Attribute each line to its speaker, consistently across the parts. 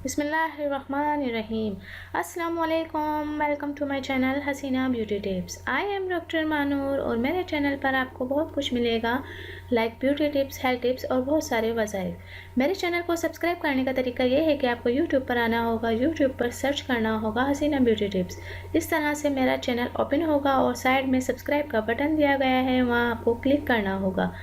Speaker 1: बिस्मिल्लाहिर्रहमानिर्रहीम। अस्सलाम वालेकुम, welcome to my channel Haseena beauty tips. I am doctor Manoor और मेरे चैनल पर आपको बहुत कुछ मिलेगा, like beauty tips, health tips और बहुत सारे वसाइल। मेरे चैनल को सब्सक्राइब करने का तरीका ये है कि आपको यूट्यूब पर आना होगा, यूट्यूब पर सर्च करना होगा हसीना ब्यूटी टिप्स। इस तरह से मेरा चैनल ओपन होगा और साइड में सब्सक्राइब का बटन दिया गया है, वहाँ आपको क्लिक करना होगा।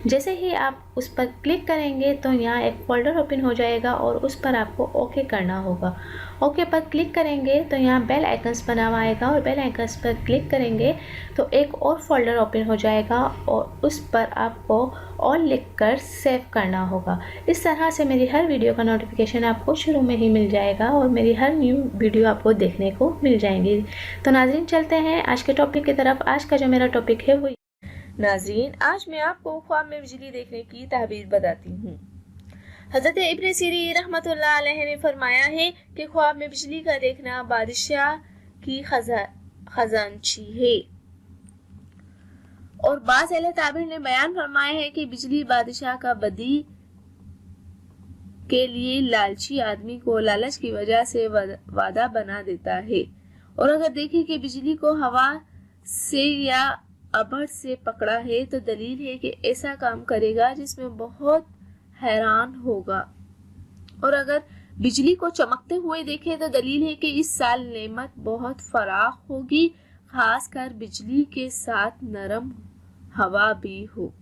Speaker 1: जैसे ही आप उस पर क्लिक करेंगे तो यहाँ एक फोल्डर ओपन हो जाएगा और उस पर आपको ओके करना होगा। ओके पर क्लिक करेंगे तो यहाँ बेल आइकन्स बना हुआ आएगा और बेल आइकन्स पर क्लिक करेंगे तो एक और फोल्डर ओपन हो जाएगा और उस पर आपको ऑल लिखकर सेव करना होगा। इस तरह से मेरी हर वीडियो का नोटिफिकेशन आपको शुरू में ही मिल जाएगा और मेरी हर न्यू वीडियो आपको देखने को मिल जाएंगी। तो नाज़रीन, चलते हैं आज के टॉपिक की तरफ। आज का जो मेरा टॉपिक है वो
Speaker 2: नाज़रीन, आज मैं आपको ख्वाब में बिजली देखने की ताबीर बताती हूँ। हज़रत इब्न सीरीन रहमतुल्लाह अलैहि ने फरमाया है कि ख्वाब में बिजली का देखना बादशाह की खजांची है। और बाज़ अहले ताबीर ने बयान फरमाया है कि बिजली बादशाह का बदी के लिए लालची आदमी को लालच की वजह से वादा बना देता है। और अगर देखें कि बिजली को हवा से या अबड़ से पकड़ा है तो दलील है कि ऐसा काम करेगा जिसमें बहुत हैरान होगा। और अगर बिजली को चमकते हुए देखे तो दलील है कि इस साल नेमत बहुत फराख होगी, खासकर बिजली के साथ नरम हवा भी हो।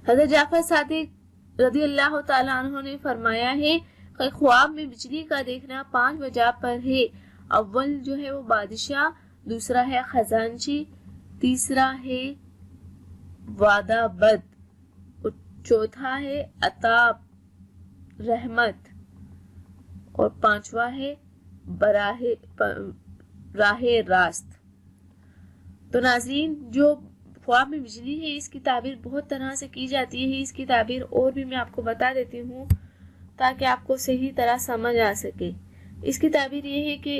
Speaker 2: हज़रत जाफर सादिक रज़ियल्लाहु ताला अन्हु ने फरमाया है कि ख्वाब में बिजली का देखना 5 वजह पर है। अव्वल जो है वो बादशाह, दूसरा है खजांची, तीसरा है वादा बद, चौथा है अताब रहमत और पांचवा है राहे रास्त। तो नाज़रीन, जो ख्वाब में बिजली है इसकी ताबीर बहुत तरह से की जाती है। इसकी ताबीर और भी मैं आपको बता देती हूँ ताकि आपको सही तरह समझ आ सके। इसकी ताबीर ये है कि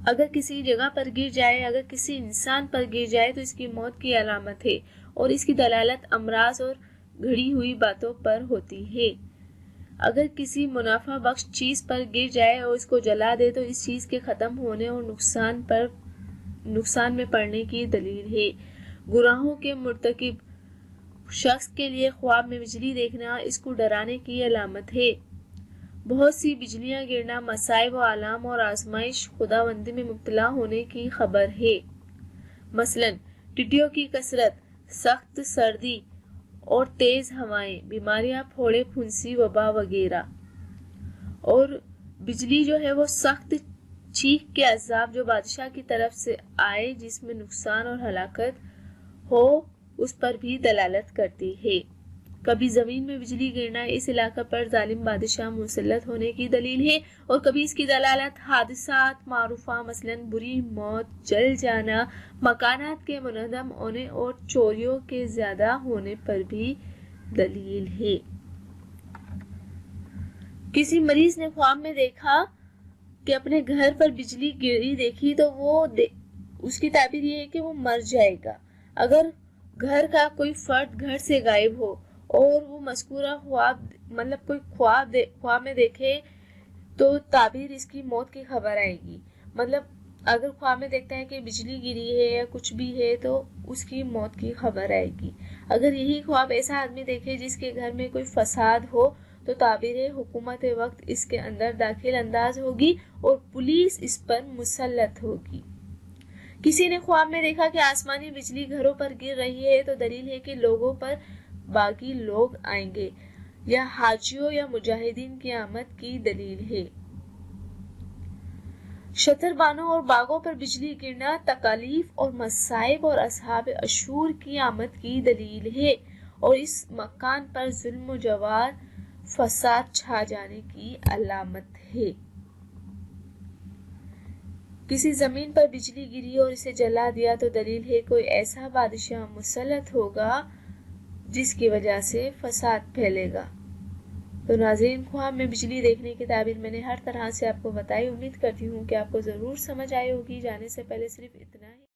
Speaker 2: अगर किसी जगह पर गिर जाए, अगर किसी इंसान पर गिर जाए तो इसकी मौत की अलामत है और इसकी दलालत अमराज और घड़ी हुई बातों पर होती है। अगर किसी मुनाफा बख्श चीज पर गिर जाए और इसको जला दे तो इस चीज के खत्म होने और नुकसान में पड़ने की दलील है। गुनाहों के मुर्तकिब शख्स के लिए ख्वाब में बिजली देखना इसको डराने की अलामत है। बहुत सी बिजलियां गिरना मसाइब व आलाम और आजमाइश खुदाबंदी में मुब्तला होने की खबर है। मसलन टिड्डियों की कसरत, सख्त सर्दी और तेज हवाएं, बीमारियां, फोड़े, फुंसी, वबा वगैरह। और बिजली जो है वो सख्त चीख के अजाब जो बादशाह की तरफ से आए, जिसमें नुकसान और हलाकत हो, उस पर भी दलालत करती है। कभी जमीन में बिजली गिरना इस इलाका पर जालिम बादशाह मुसल्लत होने की दलील है और कभी इसकी दलालत हादिसात मारूफा मसलन बुरी मौत, जल जाना, मकानात के मुनहदम होने और चोरियों के ज्यादा होने पर भी दलील है। किसी मरीज ने ख्वाब में देखा कि अपने घर पर बिजली गिरी देखी तो उसकी ताबीर ये है कि वो मर जाएगा। अगर घर का कोई फर्द घर से गायब हो और वो मज़कूरा ख्वाब कोई ख्वाब में देखे तो ताबीर इसकी मौत की खबर आएगी। अगर ख्वाब में देखता है कि बिजली गिरी है या कुछ भी है तो उसकी मौत की खबर आएगी। अगर यही ख्वाब ऐसा आदमी देखे जिसके घर में कोई फसाद हो तो ताबीर हुकूमत वक्त इसके अंदर दाखिल अंदाज होगी और पुलिस इस पर मुसल्लत होगी। किसी ने ख्वाब में देखा कि आसमानी बिजली घरों पर गिर रही है तो दलील है कि लोगों पर बाकी लोग आएंगे या हाजियों या मुजाहिदीन की आमद की दलील है। शतरबानों और बागों पर बिजली गिरना तकालीफ और मसाइब और असहाब अशूर की आमद की दलील है और इस मकान पर जुल्म जवार फसाद छा जाने की अलामत है। किसी जमीन पर बिजली गिरी और इसे जला दिया तो दलील है कोई ऐसा बादशाह मुसल्लत होगा जिसकी वजह से फसाद फैलेगा। तो नाज़रीन, ख्वाब में बिजली देखने की ताबीर मैंने हर तरह से आपको बताई। उम्मीद करती हूँ कि आपको ज़रूर समझ आई होगी। जाने से पहले सिर्फ इतना ही।